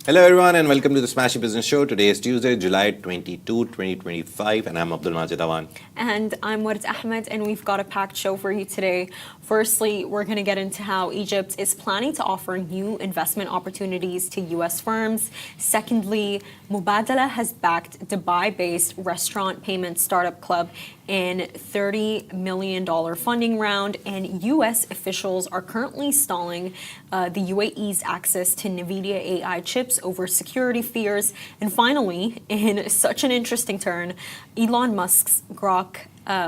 Hello everyone and welcome to the Smashi Business Show. Today is Tuesday, July 22, 2025 and I'm Abdul Majid Awan. And I'm Warid Ahmed and we've got a packed show for you today. Firstly, we're going to get into how Egypt is planning to offer new investment opportunities to US firms. Secondly, Mubadala has backed Dubai-based restaurant payment startup Qlub in $30 million funding round, and US officials are currently stalling the UAE's access to Nvidia AI chips over security fears. And finally, in such an interesting turn, Elon Musk's Grok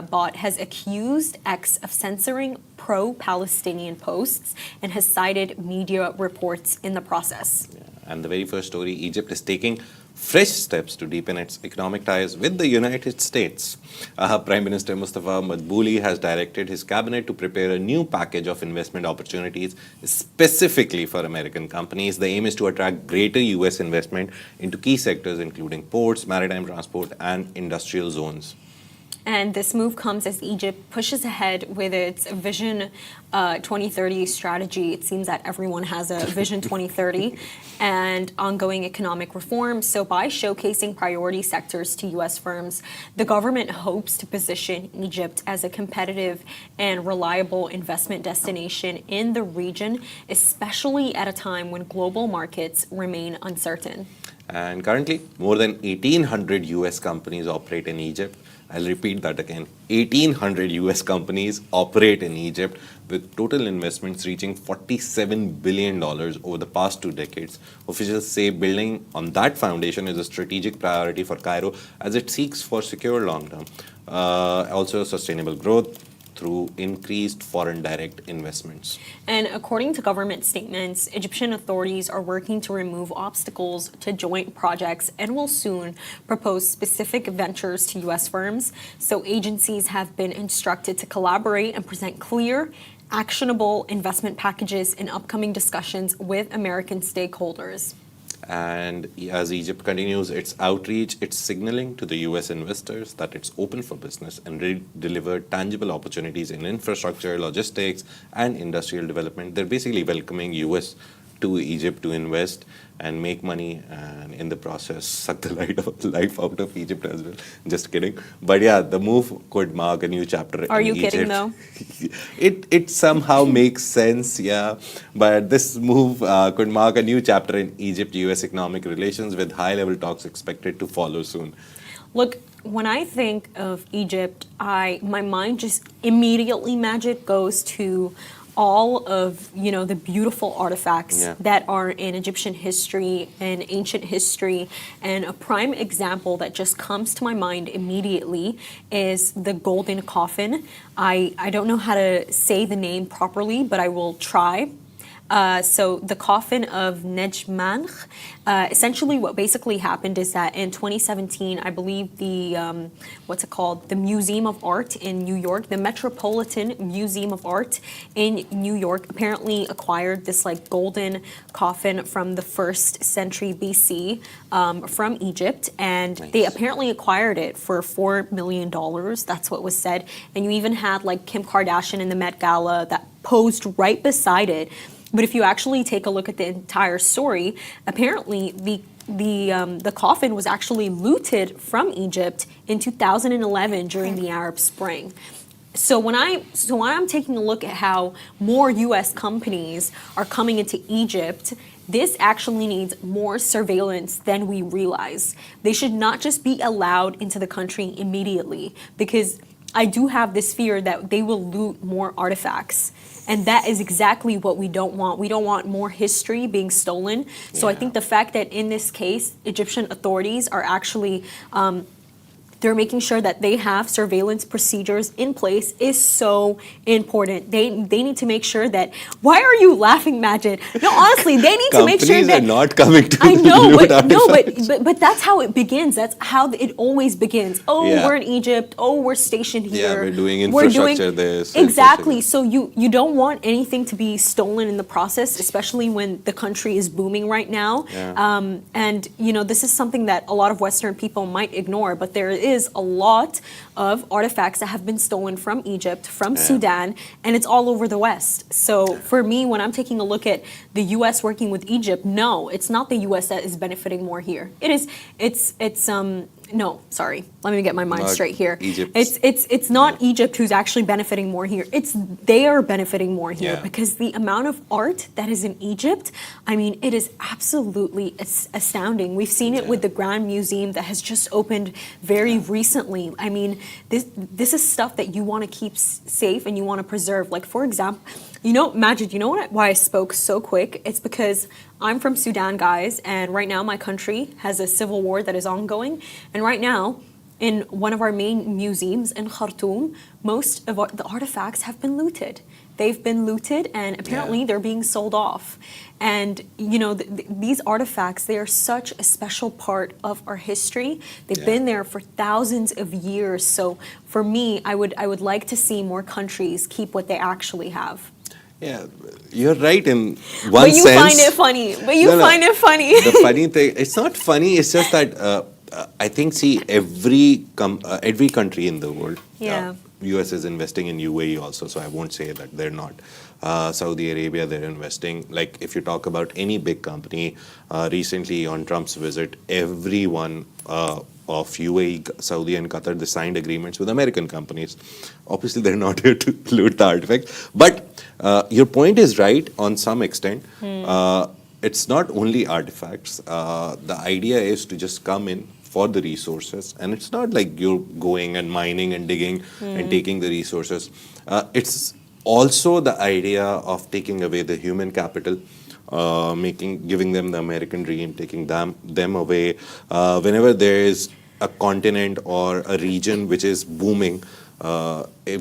bot has accused X of censoring pro-Palestinian posts and has cited media reports in the process. And the very first story, Egypt is taking fresh steps to deepen its economic ties with the United States. Prime Minister Mustafa Madbouli has directed his cabinet to prepare a new package of investment opportunities specifically for American companies. The aim is to attract greater US investment into key sectors including ports, maritime transport, and industrial zones. And this move comes as Egypt pushes ahead with its Vision 2030 strategy. It seems that everyone has a Vision 2030 and ongoing economic reform. So by showcasing priority sectors to U.S. firms, the government hopes to position Egypt as a competitive and reliable investment destination in the region, especially at a time when global markets remain uncertain. And currently, more than 1,800 US companies operate in Egypt. I'll repeat that again. 1,800 US companies operate in Egypt with total investments reaching $47 billion over the past 2 decades. Officials say building on that foundation is a strategic priority for Cairo as it seeks for secure long-term, also sustainable growth through increased foreign direct investments. And according to government statements, Egyptian authorities are working to remove obstacles to joint projects and will soon propose specific ventures to U.S. firms. So agencies have been instructed to collaborate and present clear, actionable investment packages in upcoming discussions with American stakeholders. And as Egypt continues its outreach, it's signaling to the US investors that it's open for business and deliver tangible opportunities in infrastructure, logistics, and industrial development. They're basically welcoming US to Egypt to invest and make money, and in the process suck the life out of Egypt as well. Just kidding. But yeah, the move could mark a new chapter in Egypt. Are you kidding though? It somehow makes sense, yeah. But this move could mark a new chapter in Egypt-US economic relations with high-level talks expected to follow soon. Look, when I think of Egypt, my mind just immediately goes to all of, the beautiful artifacts that are in Egyptian history and ancient history. And a prime example that just comes to my mind immediately is the golden coffin. I don't know how to say the name properly, but I will try. So the coffin of Nejmanch, essentially what basically happened is that in 2017, I believe the, the Museum of Art in New York, the Metropolitan Museum of Art in New York apparently acquired this golden coffin from the 1st century BC from Egypt. And they apparently acquired it for $4 million. That's what was said. And you even had Kim Kardashian in the Met Gala that posed right beside it. But if you actually take a look at the entire story, apparently the coffin was actually looted from Egypt in 2011 during the Arab Spring. So when I'm taking a look at how more U.S. companies are coming into Egypt, this actually needs more surveillance than we realize. They should not just be allowed into the country immediately, because I do have this fear that they will loot more artifacts. And that is exactly what we don't want. We don't want more history being stolen. So I think the fact that in this case, Egyptian authorities are actually they're making sure that they have surveillance procedures in place is so important. They need to make sure that. Why are you laughing, Majid? No, honestly, they need to make sure that. Companies are not coming to. I know, but that's how it begins. That's how it always begins. Oh, we're in Egypt. Oh, we're stationed here. Yeah, we're doing infrastructure this. Exactly. So you don't want anything to be stolen in the process, especially when the country is booming right now. And this is something that a lot of Western people might ignore, but there is a lot of artifacts that have been stolen from Egypt, from Sudan, and it's all over the West. So for me, when I'm taking a look at the U.S. working with Egypt, no, it's not the U.S. that is benefiting more here. No, sorry. Let me get my mind straight here. Egypt. It's not Egypt who's actually benefiting more here. They are benefiting more here because the amount of art that is in Egypt, I mean, it is absolutely astounding. We've seen it with the Grand Museum that has just opened very recently. I mean, this is stuff that you want to keep safe and you want to preserve. Like, for example, Majid, why I spoke so quick? It's because I'm from Sudan, guys, and right now my country has a civil war that is ongoing. And right now, in one of our main museums in Khartoum, most of the artifacts have been looted. They've been looted, and apparently they're being sold off. And these artifacts, they are such a special part of our history. They've been there for thousands of years. So for me, I would like to see more countries keep what they actually have. Yeah, you're right in one sense. But you find it funny. Find it funny. The funny thing, it's not funny. It's just that I think, every country in the world, US is investing in UAE also, so I won't say that they're not. Saudi Arabia, they're investing. Like, if you talk about any big company, recently on Trump's visit, everyone of UAE, Saudi and Qatar, they signed agreements with American companies. Obviously, they're not here to loot the artifacts. But your point is right on some extent. It's not only artifacts. The idea is to just come in for the resources. And it's not like you're going and mining and digging and taking the resources. It's also the idea of taking away the human capital, giving them the American dream, taking them away. Whenever there is a continent or a region which is booming,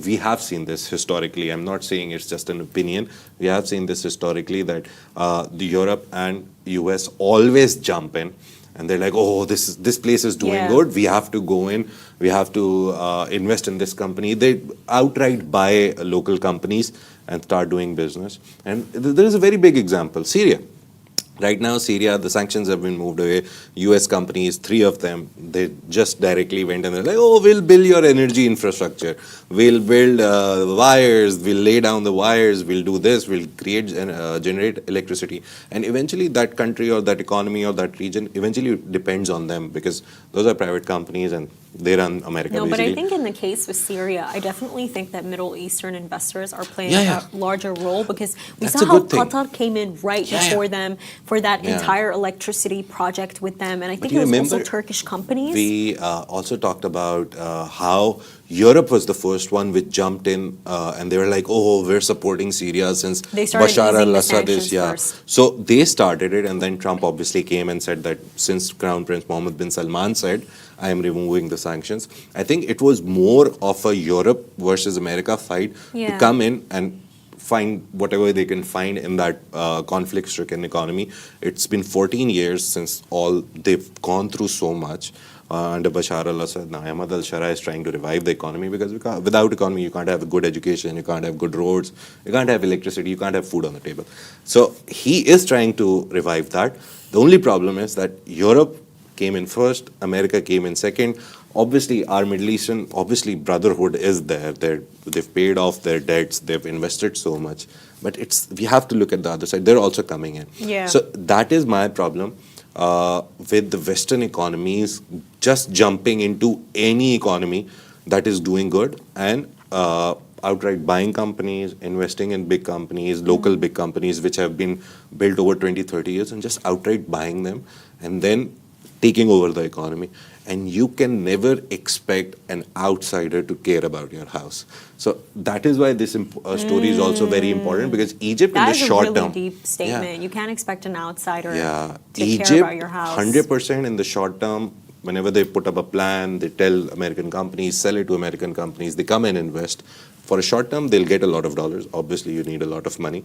we have seen this historically. I'm not saying it's just an opinion. We have seen this historically that the Europe and US always jump in. And they're like, oh, this place is doing good. We have to go in. We have to invest in this company. They outright buy local companies and start doing business. And there is a very big example, Syria. Right now, Syria, the sanctions have been moved away. US companies, 3 of them, they just directly went and they're like, oh, we'll build your energy infrastructure. We'll build wires. We'll lay down the wires. We'll do this. We'll generate electricity. And eventually that country or that economy or that region eventually depends on them because those are private companies and they run America basically. But I think in the case with Syria, I definitely think that Middle Eastern investors are playing a larger role because we saw how Qatar came in right before them for that entire electricity project with them. And I think it was also Turkish companies. We also talked about how Europe was the first one which jumped in and they were like, oh, we're supporting Syria since Bashar al-Assad is, So they started it and then Trump obviously came and said that since Crown Prince Mohammed bin Salman said, I am removing the sanctions. I think it was more of a Europe versus America fight to come in and find whatever they can find in that conflict-stricken economy. It's been 14 years since they've gone through so much. Under Bashar al-Assad, now Ahmad al-Shara is trying to revive the economy because without economy, you can't have a good education, you can't have good roads, you can't have electricity, you can't have food on the table. So he is trying to revive that. The only problem is that Europe came in first, America came in second. Obviously, our Middle Eastern, brotherhood is there. They've paid off their debts. They've invested so much. But we have to look at the other side. They're also coming in. So that is my problem with the Western economies just jumping into any economy that is doing good and outright buying companies, investing in big companies, local big companies which have been built over 20, 30 years and just outright buying them and then taking over the economy. And you can never expect an outsider to care about your house. So that is why this story is also very important because Egypt in the short term. That's a really deep statement. You can't expect an outsider to Egypt, care about your house. 100% in the short term, whenever they put up a plan, they tell American companies, sell it to American companies, they come and invest. For a short term, they'll get a lot of dollars. Obviously, you need a lot of money.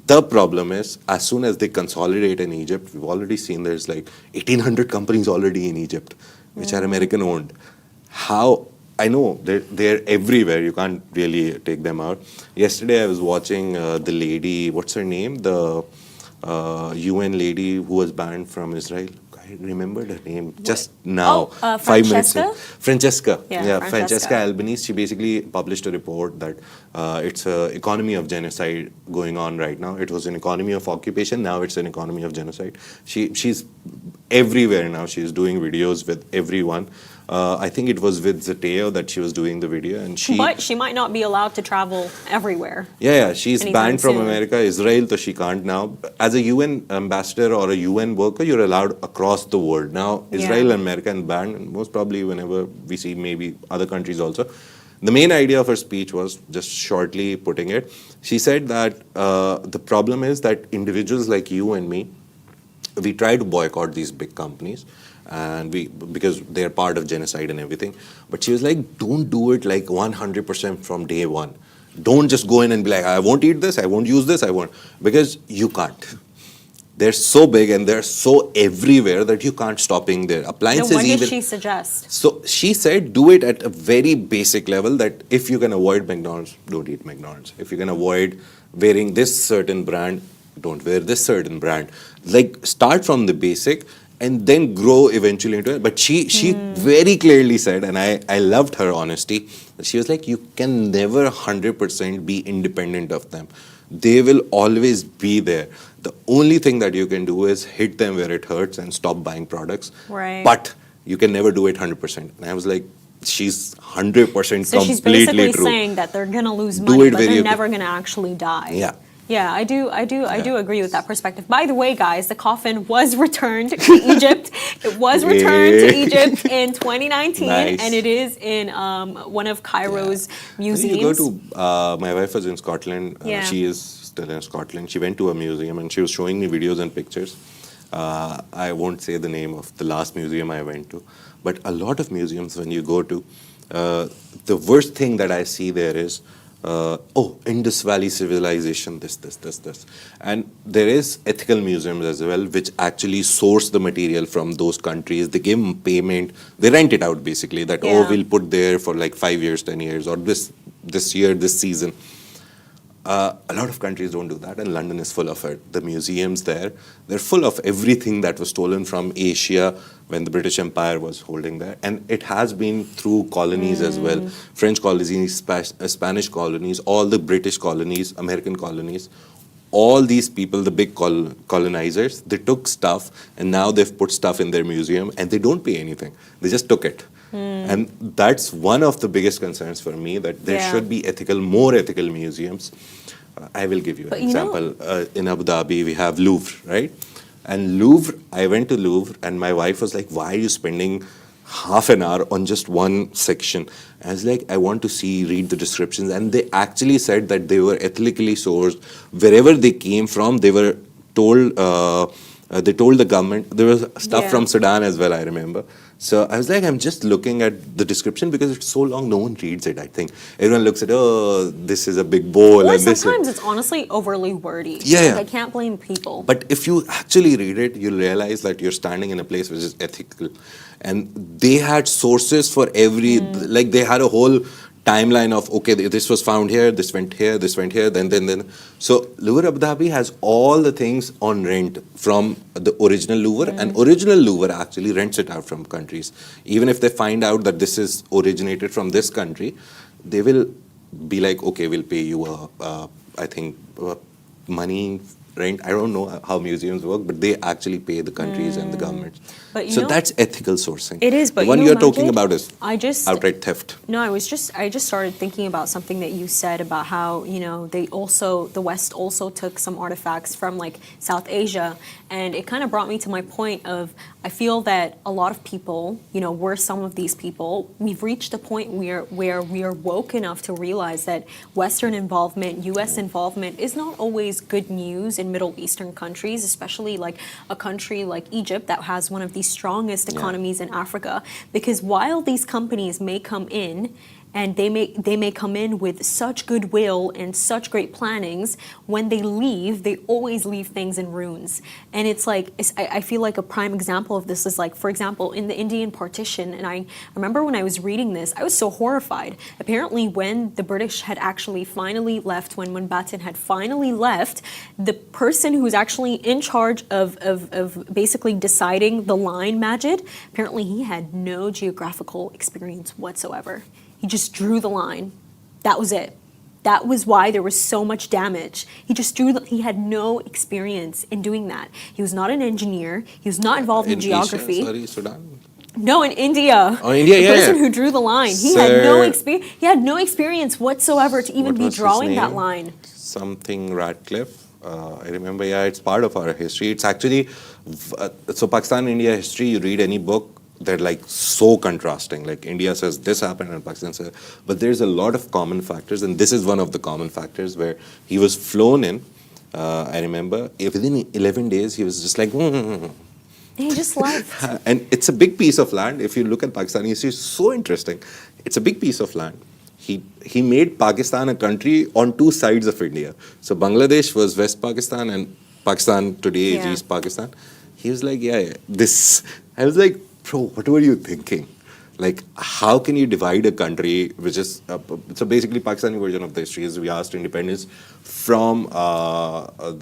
The problem is, as soon as they consolidate in Egypt, we've already seen there's like 1,800 companies already in Egypt, which are American owned. I know they're everywhere. You can't really take them out. Yesterday, I was watching the lady, what's her name? The UN lady who was banned from Israel. I remembered her name just now, Oh, 5 minutes Francesca? ago. Francesca. Yeah, Francesca Francesca. Albanese. She basically published a report that it's an economy of genocide going on right now. It was an economy of occupation. Now it's an economy of genocide. She's everywhere now. She's doing videos with everyone. I think it was with Zateo that she was doing the video, and But she might not be allowed to travel everywhere. yeah, she's Anytime banned from soon. America, Israel, so she can't now. As a UN ambassador or a UN worker, you're allowed across the world. Now, Israel Yeah. and America are banned, and most probably whenever we see maybe other countries also. The main idea of her speech was, just shortly putting it, she said that the problem is that individuals like you and me, we try to boycott these big companies and because they're part of genocide and everything. But she was like, don't do it like 100% from day one. Don't just go in and be like, I won't eat this, I won't use this, I won't. Because you can't. They're so big and they're so everywhere that you can't stop being there. Appliances Then what even. did she suggest? So she said, do it at a very basic level that if you can avoid McDonald's, don't eat McDonald's. If you can avoid wearing this certain brand, don't wear this certain brand. Like start from the basic and then grow eventually into it. But she very clearly said, and I loved her honesty, she was like, you can never 100% be independent of them. They will always be there. The only thing that you can do is hit them where it hurts and stop buying products. Right. But you can never do it 100%. And I was like, she's 100% So she's completely basically true. saying that they're gonna lose Do money, it but where they're you never gonna actually die. Yeah. Yeah, I do agree with that perspective. By the way, guys, the coffin was returned to Egypt. It was returned to Egypt in 2019, Nice. and it is in one of Cairo's When museums. you go to, my wife was in Scotland. Yeah. She is still in Scotland. She went to a museum and she was showing me videos and pictures. I won't say the name of the last museum I went to, but a lot of museums when you go to, the worst thing that I see there is, Indus Valley civilization, this. And there is ethical museums as well, which actually source the material from those countries. They give them payment. They rent it out basically, that, Yeah. we'll put there for like 5 years, 10 years, or this year, this season. A lot of countries don't do that, and London is full of it. The museums there, they're full of everything that was stolen from Asia when the British Empire was holding there. And it has been through colonies as well. French colonies, Spanish colonies, all the British colonies, American colonies. All these people, the big colonizers, they took stuff and now they've put stuff in their museum and they don't pay anything. They just took it. And that's one of the biggest concerns for me, that there Yeah. should be more ethical museums. I will give you an But you know- example. In Abu Dhabi, we have Louvre, right? And Louvre, I went to Louvre and my wife was like, why are you spending half an hour on just one section? I was like, I want to read the descriptions. And they actually said that they were ethically sourced. Wherever they came from, they were told, they told the government. There was stuff Yeah. from Sudan as well, I remember. So I was like, I'm just looking at the description because it's so long, no one reads it, I think. Everyone looks at, this is a big bowl. Or and this. sometimes it's honestly overly wordy. Yeah, Like, yeah. I can't blame people. But if you actually read it, you'll realize that you're standing in a place which is ethical. And they had sources for every, like they had a whole timeline of, okay, this was found here, this went here, then. So Louvre Abu Dhabi has all the things on rent from the original Louvre, and original Louvre actually rents it out from countries. Even if they find out that this is originated from this country, they will be like, okay, we'll pay you, money, rent. I don't know how museums work, but they actually pay the countries and the governments. But you So know- that's ethical sourcing. It is, but the one you know, you're talking Majid, about is I just outright theft. No, I just started thinking about something that you said about how, the West also took some artifacts from like South Asia, and it kind of brought me to my point of, I feel that a lot of people, we're some of these people, we've reached a point where we are woke enough to realize that Western involvement, US involvement is not always good news in Middle Eastern countries, especially like a country like Egypt that has one of the strongest economies in Africa, because while these companies may come in and they may come in with such goodwill and such great plannings. When they leave, they always leave things in ruins. And it's like, I feel like a prime example of this is like, for example, in the Indian partition, and I remember when I was reading this, I was so horrified. Apparently, when the British had actually finally left, when Mountbatten had finally left, the person who was actually in charge of basically deciding the line, Majid, apparently he had no geographical experience whatsoever. He just drew the line. That was it. That was why there was so much damage. He just he had no experience in doing that. He was not an engineer. He was not involved in geography. Sudan. No, in India. Oh, India, the person who drew the line. He had no experience. He had no experience whatsoever to even be drawing that line. Something Radcliffe. I remember, it's part of our history. It's actually, so Pakistan India history, you read any book, they're like so contrasting. Like India says this happened and Pakistan says, but there's a lot of common factors, and this is one of the common factors where he was flown in. I remember within 11 days, he was just like, He just left. And it's a big piece of land. If you look at Pakistan history, it's so interesting. It's a big piece of land. He made Pakistan a country on two sides of India. So Bangladesh was West Pakistan and Pakistan today is East Pakistan. He was like, this. I was like, bro, what were you thinking? Like, how can you divide a country which is, so basically Pakistani version of the history is we asked independence from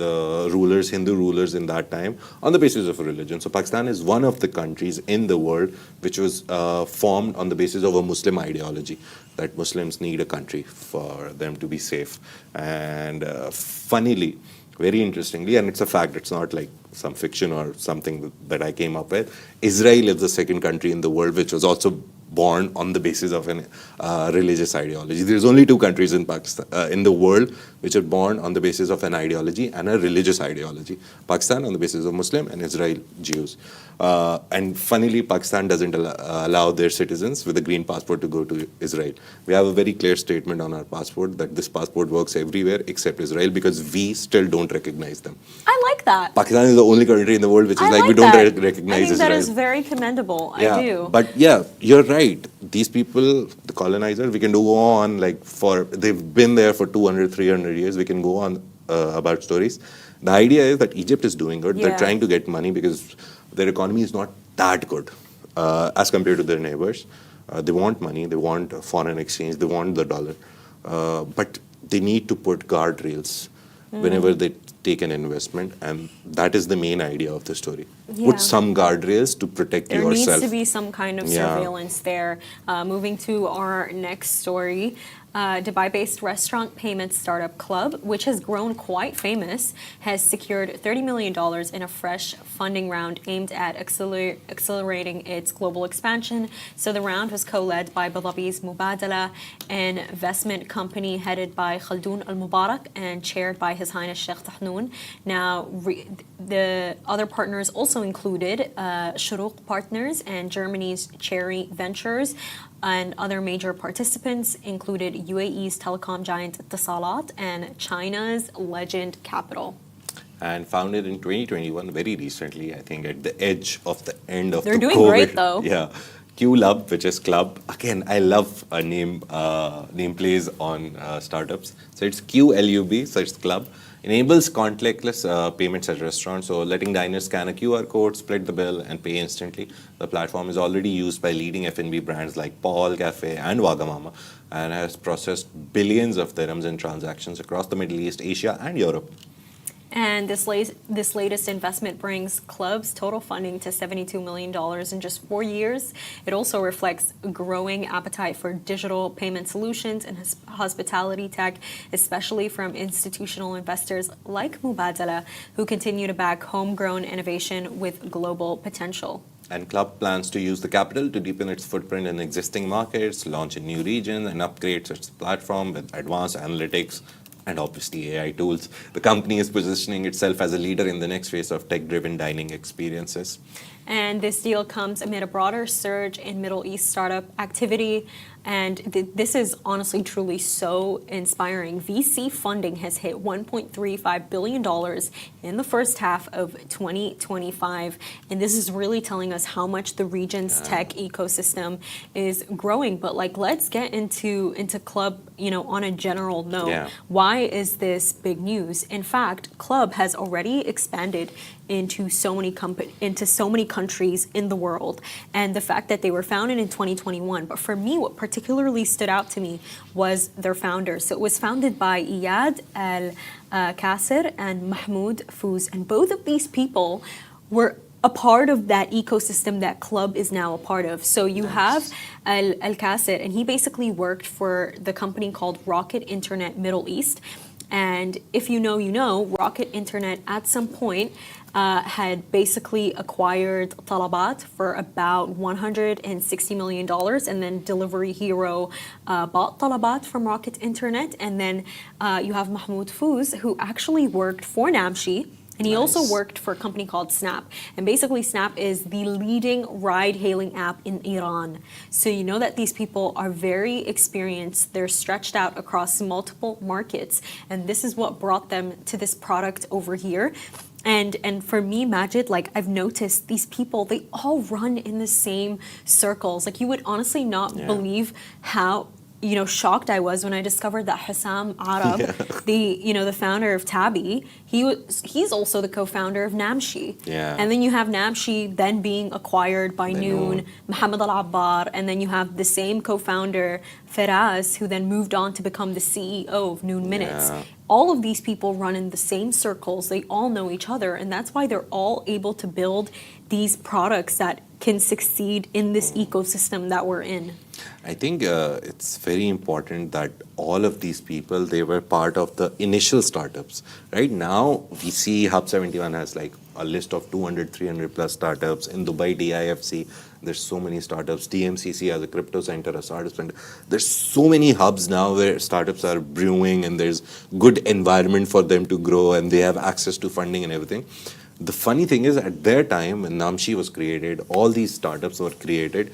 the rulers, Hindu rulers in that time on the basis of a religion. So Pakistan is one of the countries in the world which was formed on the basis of a Muslim ideology, that Muslims need a country for them to be safe. And funnily, very interestingly, and it's a fact, it's not like some fiction or something that I came up with, Israel is the second country in the world which was also born on the basis of an religious ideology. There's only two countries in Pakistan, in the world which are born on the basis of an ideology and a religious ideology. Pakistan on the basis of Muslim and Israel Jews. And funnily, Pakistan doesn't allow their citizens with a green passport to go to Israel. We have a very clear statement on our passport that this passport works everywhere except Israel because we still don't recognize them. I like that. Pakistan is the only country in the world which is we don't recognize Israel. I think that is very commendable. Yeah, I do. But you're right. These people, the colonizers, we can go on they've been there for 200, 300 years. We can go on about stories. The idea is that Egypt is doing good. They're trying to get money because their economy is not that good as compared to their neighbors. They want money, they want foreign exchange, they want the dollar. But they need to put guardrails whenever they take an investment, and that is the main idea of the story. Put some guardrails to protect yourself. There needs to be some kind of surveillance there. Moving to our next story. Dubai-based restaurant payment startup Qlub, which has grown quite famous, has secured $30 million in a fresh funding round aimed at accelerating its global expansion. So the round was co-led by Abu Dhabi's Mubadala, an investment company headed by Khaldun Al-Mubarak and chaired by His Highness Sheikh Tahnoon. Now, the other partners also included Shuruq Partners and Germany's Cherry Ventures. And other major participants included UAE's telecom giant Etisalat and China's Legend Capital. And founded in 2021, very recently, I think, at the edge of the end of They're the doing COVID. great, though. Yeah. Qlub, which is club. Again, I love name plays on startups. So it's QLUB, so it's club. Enables contactless payments at restaurants, so letting diners scan a QR code, split the bill, and pay instantly. The platform is already used by leading F&B brands like Paul Cafe and Wagamama, and has processed billions of dirhams in transactions across the Middle East, Asia, and Europe. And this latest investment brings Qlub's total funding to $72 million in just 4 years. It also reflects a growing appetite for digital payment solutions and hospitality tech, especially from institutional investors like Mubadala, who continue to back homegrown innovation with global potential. And Qlub plans to use the capital to deepen its footprint in existing markets, launch in new regions, and upgrade its platform with advanced analytics and obviously AI tools. The company is positioning itself as a leader in the next phase of tech-driven dining experiences. And this deal comes amid a broader surge in Middle East startup activity. And this is honestly, truly so inspiring. VC funding has hit $1.35 billion in the first half of 2025. And this is really telling us how much the region's tech ecosystem is growing. But like, let's get into Qlub, on a general note. Yeah. Why is this big news? In fact, Qlub has already expanded into so many countries in the world, and the fact that they were founded in 2021. But for me, what particularly stood out to me was their founders. So it was founded by Iyad Al-Kasir and Mahmoud Fouz, and both of these people were a part of that ecosystem that Qlub is now a part of. So you have Al-Kasir, and he basically worked for the company called Rocket Internet Middle East. And if you know, you know, Rocket Internet at some point had basically acquired Talabat for about $160 million, and then Delivery Hero bought Talabat from Rocket Internet. And then you have Mahmoud Fouz, who actually worked for Namshi. And he also worked for a company called Snap. And basically, Snap is the leading ride-hailing app in Iran. So you know that these people are very experienced. They're stretched out across multiple markets. And this is what brought them to this product over here. And for me, Majid, like, I've noticed these people, they all run in the same circles. Like, you would honestly not believe how shocked I was when I discovered that Hassam Arab, the founder of Tabi, he's also the co-founder of Namshi. Yeah. And then you have Namshi then being acquired by Noon, Mohammed Al-Abbar, and then you have the same co-founder, Feraz, who then moved on to become the CEO of Noon Minutes. Yeah. All of these people run in the same circles. They all know each other, and that's why they're all able to build these products that can succeed in this ecosystem that we're in. I think it's very important that all of these people, they were part of the initial startups. Right now, we see Hub 71 has like a list of 200, 300 plus startups. In Dubai DIFC, there's so many startups. DMCC has a crypto center, a startup center. There's so many hubs now where startups are brewing, and there's good environment for them to grow, and they have access to funding and everything. The funny thing is, at their time, when Namshi was created, all these startups were created,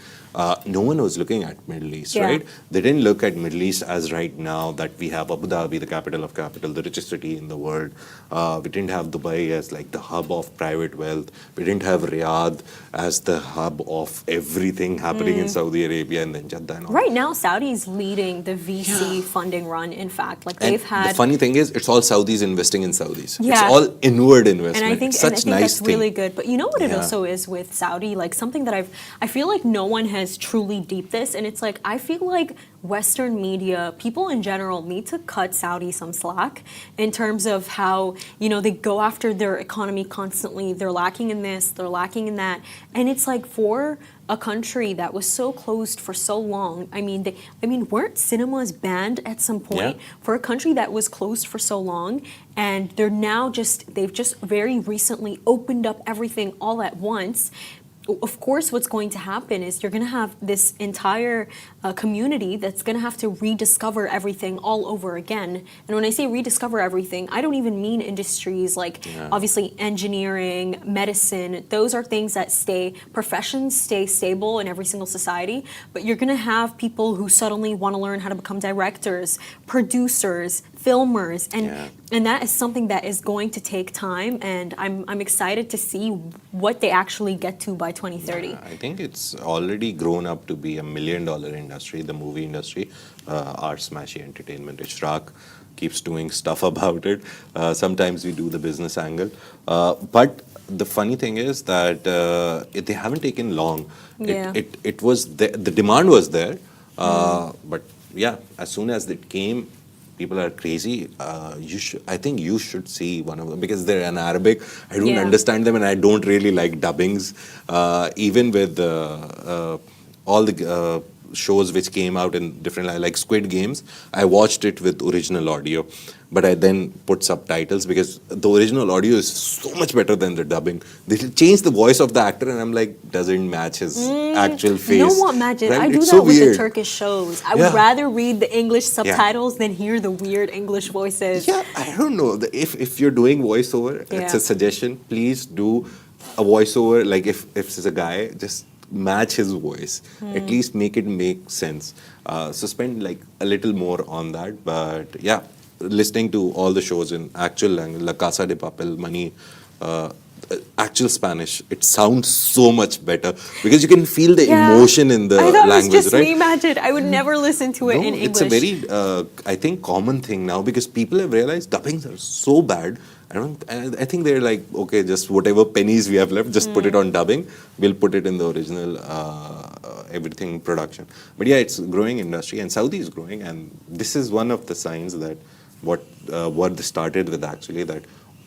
no one was looking at Middle East, right? They didn't look at Middle East as right now that we have Abu Dhabi, the capital of capital, the richest city in the world. We didn't have Dubai as like the hub of private wealth. We didn't have Riyadh as the hub of everything happening in Saudi Arabia and then Jeddah and all. Right now, Saudi's leading the VC funding run, in fact. Like, they've had... The funny thing is, it's all Saudis investing in Saudis. Yeah. It's all inward investment. And I think, Such nice that's really good. But you know what it also is with Saudi? Like, something that I feel like no one has truly deeped this, and it's like, I feel like Western media, people in general, need to cut Saudi some slack in terms of how, they go after their economy constantly. They're lacking in this, they're lacking in that. And it's like, for a country that was so closed for so long, weren't cinemas banned at some point? Yeah. For a country that was closed for so long, and they've just very recently opened up everything all at once. Of course, what's going to happen is you're going to have this entire community that's going to have to rediscover everything all over again. And when I say rediscover everything, I don't even mean industries like obviously engineering, medicine. Those are things that professions stay stable in every single society. But you're going to have people who suddenly want to learn how to become directors, producers, filmers, and that is something that is going to take time, and I'm excited to see what they actually get to by 2030. Yeah, I think it's already grown up to be $1 million industry, the movie industry. Our Smashi Entertainment, Ishraq, keeps doing stuff about it. Sometimes we do the business angle. But the funny thing is that they haven't taken long. It was the demand was there, but as soon as it came, people are crazy. I think you should see one of them because they're in Arabic. I don't understand them, and I don't really like dubbings. Even with all the shows which came out in different, like Squid Games, I watched it with original audio, but I then put subtitles because the original audio is so much better than the dubbing. They changed the voice of the actor, and I'm like, doesn't match his actual face. You know what, Majid? Right? I do It's that so with weird. the Turkish shows. I would rather read the English subtitles than hear the weird English voices. Yeah, I don't know. If you're doing voiceover, it's a suggestion. Please do a voiceover, like if it's a guy, just match his voice. At least make it make sense. So spend like a little more on that. But yeah, listening to all the shows in actual language, La Casa de Papel, Money, actual Spanish, it sounds so much better because you can feel the emotion in the I thought language, it was just right? me, Majid. I would never listen to it in English. It's a very, I think, common thing now because people have realized dubbings are so bad. I think they're like, okay, just whatever pennies we have left, just put it on dubbing. We'll put it in the original everything production. But yeah, it's a growing industry, and Saudi is growing, and this is one of the signs that what they started with actually, that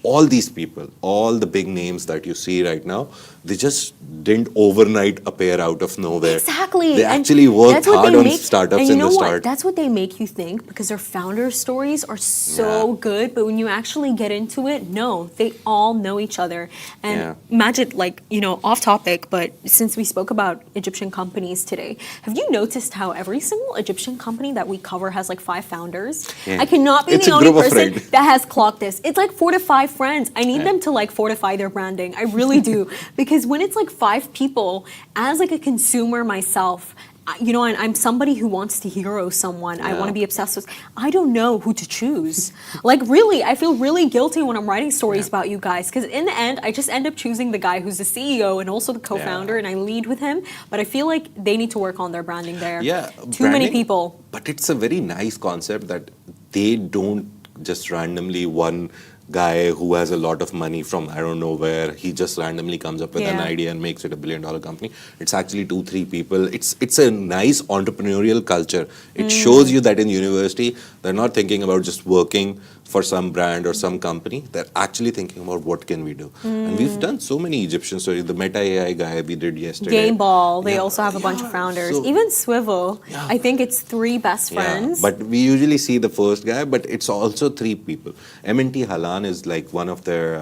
all these people, all the big names that you see right now, they just didn't overnight appear out of nowhere. Exactly. They actually worked hard on startups and you in know the what? start. That's what they make you think, because their founder stories are so good. But when you actually get into it, no, they all know each other. And Majid, like, you know, off topic, but since we spoke about Egyptian companies today, have you noticed how every single Egyptian company that we cover has like 5 founders? Yeah. I cannot be It's the a only group of person friends. that has clocked this. It's like 4 to 5 friends. I need them to like fortify their branding. I really do. Because when it's like 5 people, as like a consumer myself, you know, and I'm somebody who wants to hero someone, I want to be obsessed with, I don't know who to choose. Like really, I feel really guilty when I'm writing stories about you guys, because in the end, I just end up choosing the guy who's the CEO and also the co-founder, and I lead with him. But I feel like they need to work on their branding there. Yeah, Too many people. But it's a very nice concept that they don't just randomly one guy who has a lot of money from I don't know where, he just randomly comes up with an idea and makes it a $1 billion company. It's actually 2-3 people. It's a nice entrepreneurial culture. It shows you that in university they're not thinking about just working for some brand or some company. They're actually thinking about what can we do. And we've done so many Egyptian stories. The Meta AI guy we did yesterday. Gameball, they also have a bunch of founders. So, even Swivel, I think it's 3 best friends. But we usually see the first guy, but it's also 3 people. M&T Halan is like one of their,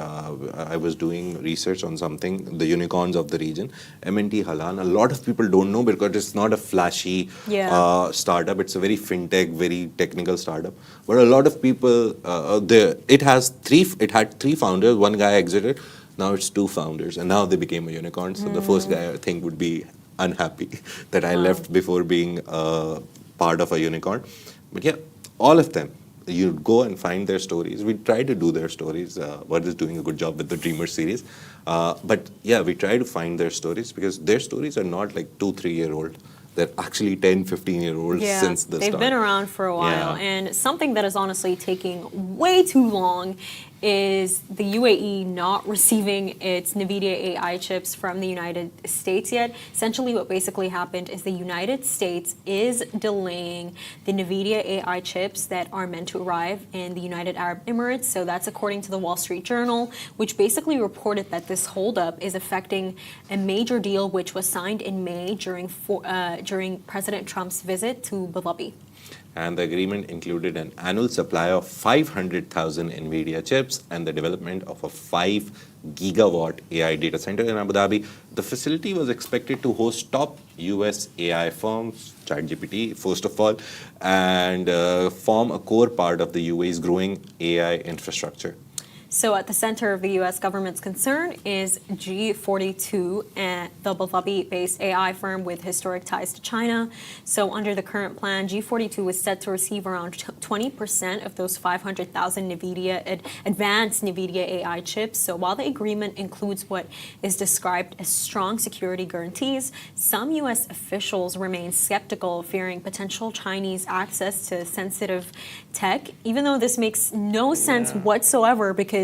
I was doing research on something, the unicorns of the region. M&T Halan, a lot of people don't know because it's not a flashy startup. It's a very fintech, very technical startup. But a lot of people, it had 3 founders, one guy exited, now it's 2 founders, and now they became a unicorn. So the first guy I think would be unhappy that I left before being part of a unicorn. But yeah, all of them, you go and find their stories. We try to do their stories. What is doing a good job with the Dreamer series. But yeah, we try to find their stories because their stories are not like 2-3-year-old. They're actually 10, 15-year-olds since the start. They've been around for a while. And something that is honestly taking way too long is the UAE not receiving its Nvidia AI chips from the United States yet. Essentially what basically happened is the United States is delaying the Nvidia AI chips that are meant to arrive in the United Arab Emirates. So that's according to the Wall Street Journal, which basically reported that this holdup is affecting a major deal which was signed in May during President Trump's visit to Abu Dhabi. And the agreement included an annual supply of 500,000 Nvidia chips and the development of a 5 gigawatt AI data center in Abu Dhabi. The facility was expected to host top US AI firms, ChatGPT, first of all, and form a core part of the UAE's growing AI infrastructure. So at the center of the U.S. government's concern is G42, the Abu Dhabi-based AI firm with historic ties to China. So under the current plan, G42 is set to receive around 20% of those 500,000 advanced Nvidia AI chips. So while the agreement includes what is described as strong security guarantees, some U.S. officials remain skeptical, fearing potential Chinese access to sensitive tech, even though this makes no sense whatsoever because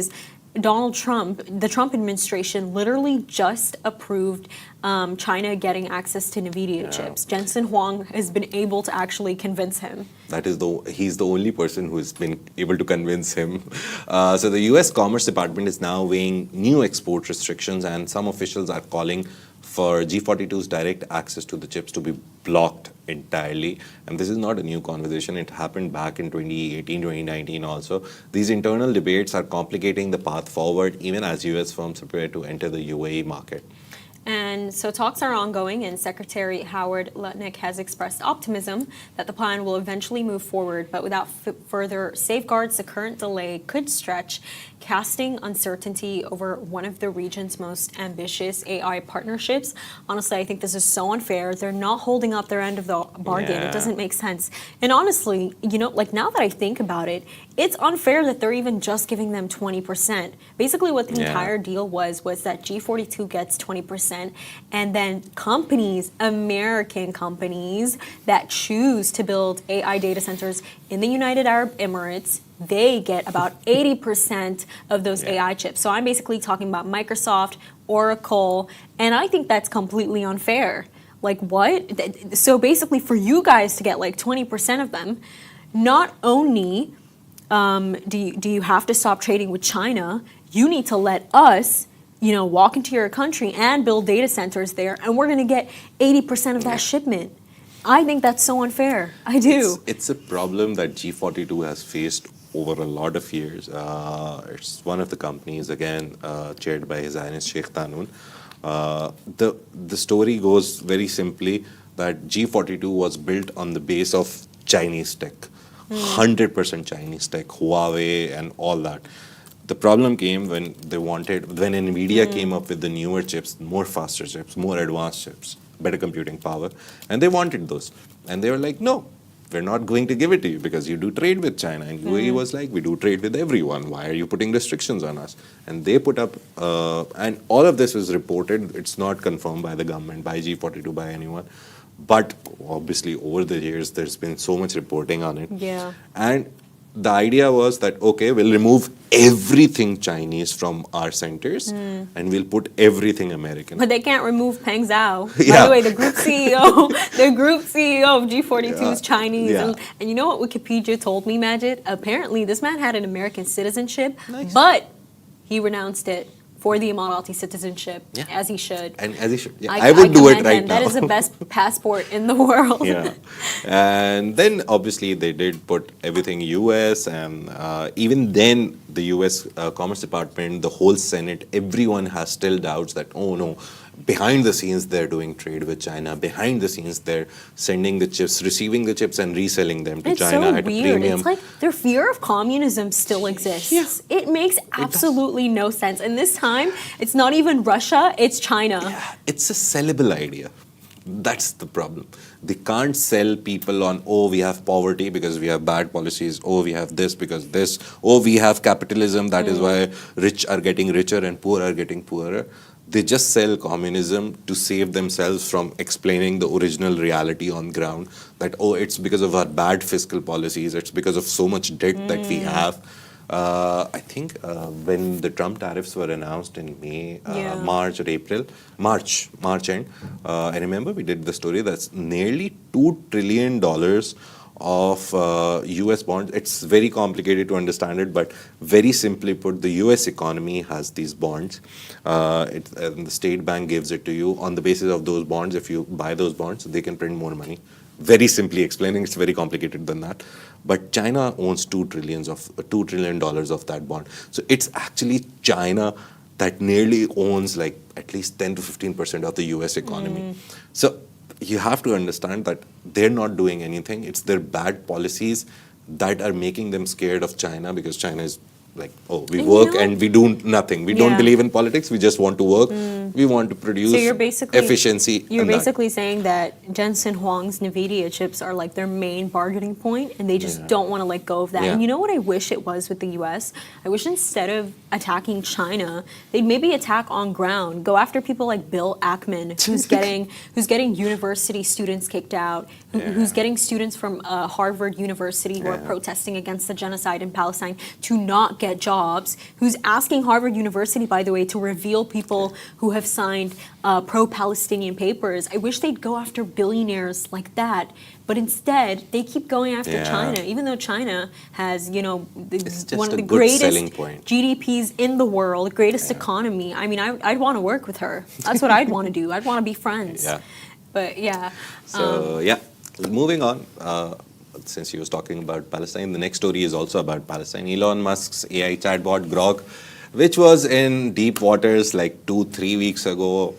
Donald Trump, the Trump administration, literally just approved China getting access to Nvidia chips. Jensen Huang has been able to actually convince him. He's the only person who's been able to convince him. So the U.S. Commerce Department is now weighing new export restrictions, and some officials are calling for G42's direct access to the chips to be blocked entirely. And this is not a new conversation. It happened back in 2018, 2019 also. These internal debates are complicating the path forward even as US firms prepare to enter the UAE market. And so talks are ongoing, and Secretary Howard Lutnick has expressed optimism that the plan will eventually move forward, but without further safeguards, the current delay could stretch, casting uncertainty over one of the region's most ambitious AI partnerships. Honestly, I think this is so unfair. They're not holding up their end of the bargain. Yeah. It doesn't make sense. And honestly, like now that I think about it, it's unfair that they're even just giving them 20%. Basically, what the entire deal was that G42 gets 20%, and then companies, American companies that choose to build AI data centers in the United Arab Emirates, they get about 80% of those AI chips. So I'm basically talking about Microsoft, Oracle, and I think that's completely unfair. Like what? So basically for you guys to get like 20% of them, not only do you have to stop trading with China, you need to let us, walk into your country and build data centers there, and we're going to get 80% of that shipment. I think that's so unfair. I do. It's a problem that G42 has faced over a lot of years. It's one of the companies, again, chaired by His Highness Sheikh Tanoon. The story goes very simply that G42 was built on the base of Chinese tech. 100% Chinese tech, Huawei and all that. The problem came when Nvidia came up with the newer chips, more faster chips, more advanced chips, better computing power, and they wanted those. And they were like, no, we're not going to give it to you because you do trade with China. And UAE was like, we do trade with everyone. Why are you putting restrictions on us? And they put up, and all of this is reported. It's not confirmed by the government, by G42, by anyone. But obviously, over the years, there's been so much reporting on it. Yeah. And the idea was that, okay, we'll remove everything Chinese from our centers and we'll put everything American. But they can't remove Peng Zhao. By the way, the group CEO of G42 is Chinese. Yeah. And you know what Wikipedia told me, Majid? Apparently, this man had an American citizenship, but he renounced it for the Emirati citizenship, as he should. And as he should. Yeah, I would do it right now. That is the best passport in the world. Yeah. And then obviously they did put everything US, and even then the US Commerce Department, the whole Senate, everyone has still doubts that, oh no, behind the scenes they're doing trade with China. Behind the scenes they're sending the chips, receiving the chips and reselling them to China at a premium. It's like their fear of communism still exists. Yes. It makes absolutely no sense. And this time, it's not even Russia, it's China. Yeah, it's a sellable idea. That's the problem. They can't sell people on, oh, we have poverty because we have bad policies. Oh, we have this because this. Oh, we have capitalism. That is why rich are getting richer and poor are getting poorer. They just sell communism to save themselves from explaining the original reality on ground. That, oh, it's because of our bad fiscal policies. It's because of so much debt that we have. I think when the Trump tariffs were announced in May, March or April, March end, I remember we did the story that's nearly $2 trillion of US bonds. It's very complicated to understand it, but very simply put, the US economy has these bonds. The state bank gives it to you. On the basis of those bonds, if you buy those bonds, they can print more money. Very simply explaining, it's very complicated than that. But China owns $2 trillion of that bond. So it's actually China that nearly owns like at least 10 to 15% of the US economy. So you have to understand that they're not doing anything. It's their bad policies that are making them scared of China, because China is like, oh, we work and we do nothing. We don't believe in politics. We just want to work. We want to produce efficiency. You're basically saying that Jensen Huang's Nvidia chips are like their main bargaining point, and they just don't want to let go of that. And you know what I wish it was with the U.S.? I wish instead of attacking China, they'd maybe attack on ground, go after people like Bill Ackman, who's getting university students kicked out, who's getting students from Harvard University who are protesting against the genocide in Palestine to not get jobs, who's asking Harvard University, by the way, to reveal people who have signed pro-Palestinian papers. I wish they'd go after billionaires like that, but instead they keep going after China, even though China has, one of the greatest GDPs in the world, greatest economy. I mean, I'd want to work with her. That's what I'd want to do. I'd want to be friends. But So moving on. Since he was talking about Palestine, the next story is also about Palestine. Elon Musk's AI chatbot Grok, which was in deep waters like 2-3 weeks ago,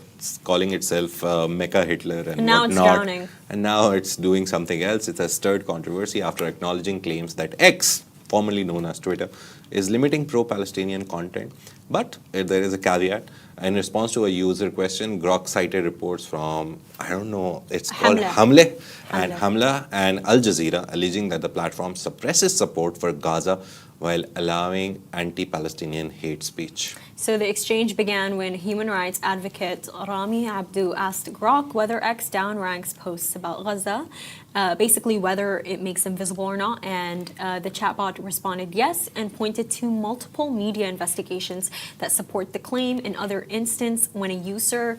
calling itself Mecha Hitler and now it's whatnot. drowning. And now it's doing something else. It has stirred controversy after acknowledging claims that X, formerly known as Twitter, is limiting pro-Palestinian content. But there is a caveat. In response to a user question, Grok cited reports from, I don't know, it's called Hamle and Al Jazeera, alleging that the platform suppresses support for Gaza while allowing anti-Palestinian hate speech. So the exchange began when human rights advocate Rami Abdu asked Grok whether X downranks posts about Gaza, basically whether it makes them visible or not, and the chatbot responded yes and pointed to multiple media investigations that support the claim. In other instance, when a user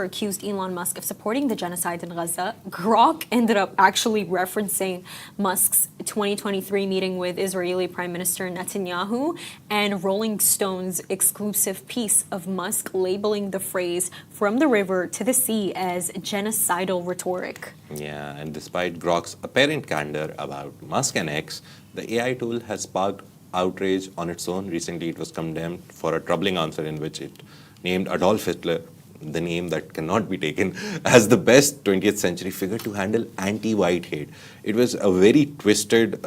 accused Elon Musk of supporting the genocide in Gaza, Grok ended up actually referencing Musk's 2023 meeting with Israeli Prime Minister Netanyahu and Rolling Stone's exclusive piece of Musk labeling the phrase "from the river to the sea" as genocidal rhetoric. Yeah, and despite Grok's apparent candor about Musk and X, the AI tool has sparked outrage on its own. Recently, it was condemned for a troubling answer in which it named Adolf Hitler, the name that cannot be taken, as the best 20th century figure to handle anti-white hate. It was a very twisted,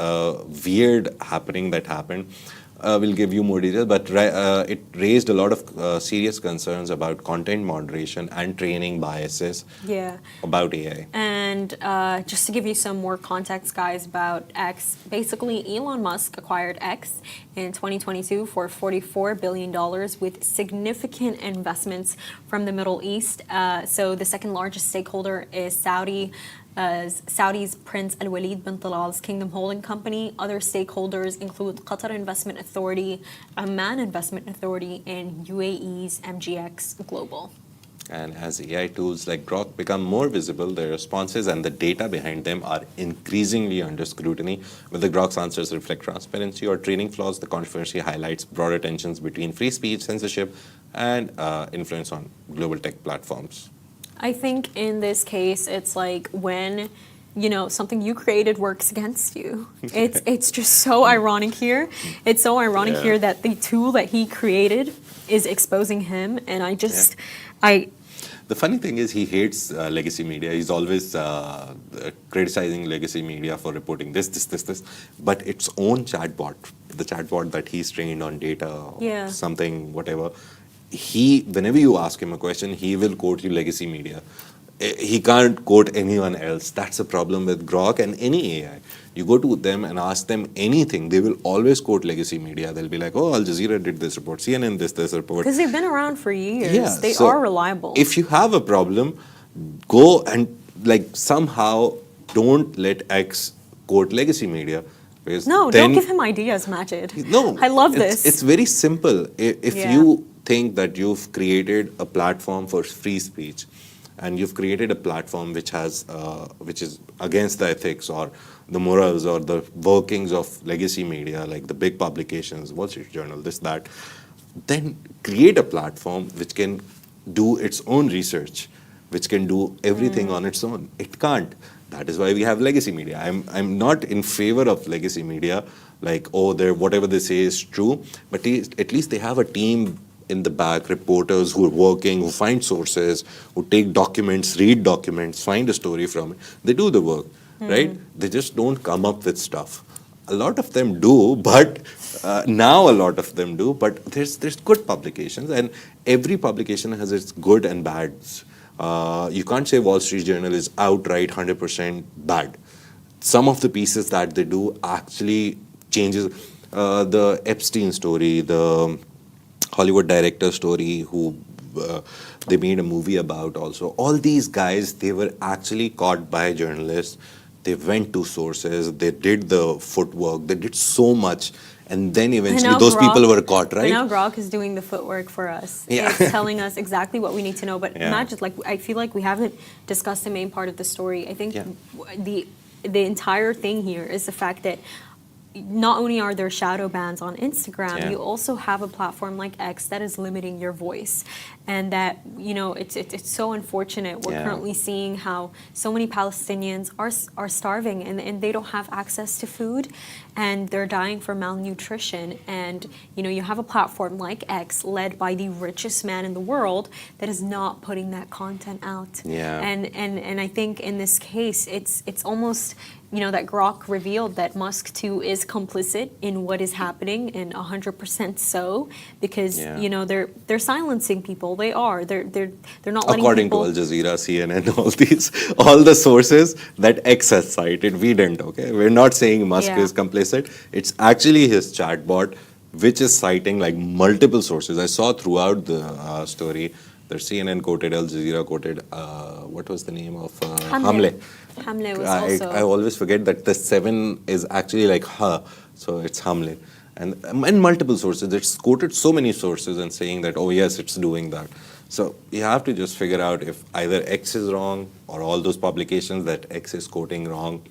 weird happening that happened. We'll give you more details, but it raised a lot of serious concerns about content moderation and training biases about AI. And just to give you some more context, guys, about X, basically Elon Musk acquired X in 2022 for $44 billion with significant investments from the Middle East. So the second largest stakeholder is Saudi's Prince Al-Walid bin Talal's Kingdom Holding Company. Other stakeholders include Qatar Investment Authority, Oman Investment Authority, and UAE's MGX Global. And as AI tools like Grok become more visible, their responses and the data behind them are increasingly under scrutiny. Whether Grok's answers reflect transparency or training flaws, the controversy highlights broader tensions between free speech, censorship, and influence on global tech platforms. I think in this case, it's like when, something you created works against you. It's just so ironic here. It's so ironic here that the tool that he created is exposing him, and The funny thing is he hates legacy media. He's always criticizing legacy media for reporting this. But its own chatbot, the chatbot that he's trained on data, something, whatever, whenever you ask him a question, he will quote you legacy media. He can't quote anyone else. That's the problem with Grok and any AI. You go to them and ask them anything, they will always quote legacy media. They'll be like, oh, Al Jazeera did this report, CNN this report. Because they've been around for years. They are reliable. If you have a problem, go and somehow don't let X quote legacy media. No, don't give him ideas, Majid. No. I love this. It's very simple. If you think that you've created a platform for free speech, and you've created a platform which is against the ethics or the morals or the workings of legacy media, like the big publications, Wall Street Journal, this, that, then create a platform which can do its own research, which can do everything on its own. It can't. That is why we have legacy media. I'm not in favor of legacy media, whatever they say is true, but at least they have a team in the back, reporters who are working, who find sources, who take documents, read documents, find a story from it. They do the work, right? They just don't come up with stuff. A lot of them do, but now a lot of them do, but there's good publications, and every publication has its good and bads. You can't say Wall Street Journal is outright 100% bad. Some of the pieces that they do actually changes. The Epstein story, the Hollywood director story who they made a movie about also. All these guys, they were actually caught by journalists. They went to sources, they did the footwork, they did so much, and then eventually those people were caught, right? And now Grok is doing the footwork for us. It's telling us exactly what we need to know. But not just I feel like we haven't discussed the main part of the story. I think the entire thing here is the fact that not only are there shadow bans on Instagram, Yeah. you also have a platform like X that is limiting your voice, and that it's so unfortunate. We're Yeah. currently seeing how so many Palestinians are starving, and they don't have access to food, and they're dying from malnutrition. And you have a platform like X led by the richest man in the world that is not putting that content out. Yeah. And I think in this case, it's almost that Grok revealed that Musk too is complicit in what is happening, and 100% so, because Yeah. they're silencing people. They are. They're not letting According people. to Al Jazeera, CNN, all the sources that X has cited, we didn't, okay? We're not saying Musk Yeah. is complicit. It's actually his chatbot, which is citing like multiple sources. I saw throughout the story, there's CNN quoted, Al Jazeera quoted, what was the name of Hamle. Hamle was I also. always forget that the 7 is actually like ha, so it's Hamle. And multiple sources. It's quoted so many sources and saying that, oh yes, it's doing that. So you have to just figure out if either X is wrong or all those publications that X is quoting wrong,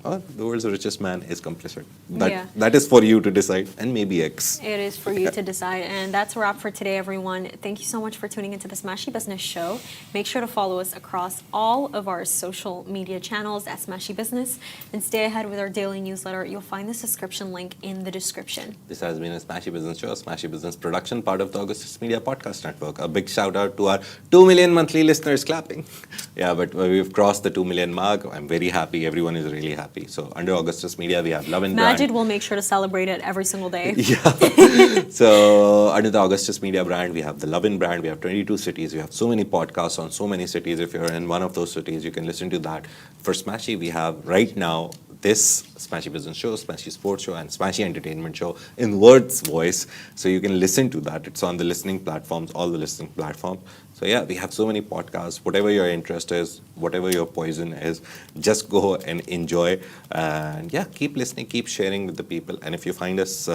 or the world's richest man is complicit. That is for you to decide, and maybe X. It is for you to decide. And that's a wrap for today, everyone. Thank you so much for tuning into the Smashi Business Show. Make sure to follow us across all of our social media channels at Smashi Business, and stay ahead with our daily newsletter. You'll find the subscription link in the description. This has been a Smashi Business Show, a Smashi Business production, part of the Augustus Media Podcast Network. A big shout out to our 2 million monthly listeners clapping. Yeah, but we've crossed the 2 million mark. I'm very happy. Everyone is really happy. So under Augustus Media, we have Love and Brand. Majid will make sure to celebrate it every single day. Yeah. So under the Augustus Media brand, we have the Love and Brand. We have 22 cities. We have so many podcasts on so many cities. If you're in one of those cities, you can listen to that. For Smashi, we have right now this Smashi Business Show, Smashi Sports Show, and Smashi Entertainment Show in Word's voice. So you can listen to that. It's on the listening platforms, all the listening platforms. So yeah, we have so many podcasts. Whatever your interest is, whatever your poison is, just go and enjoy. And yeah, keep listening, keep sharing with the people. And if you find us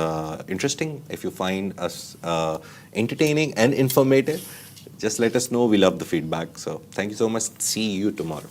interesting, if you find us entertaining and informative, just let us know. We love the feedback. So thank you so much. See you tomorrow.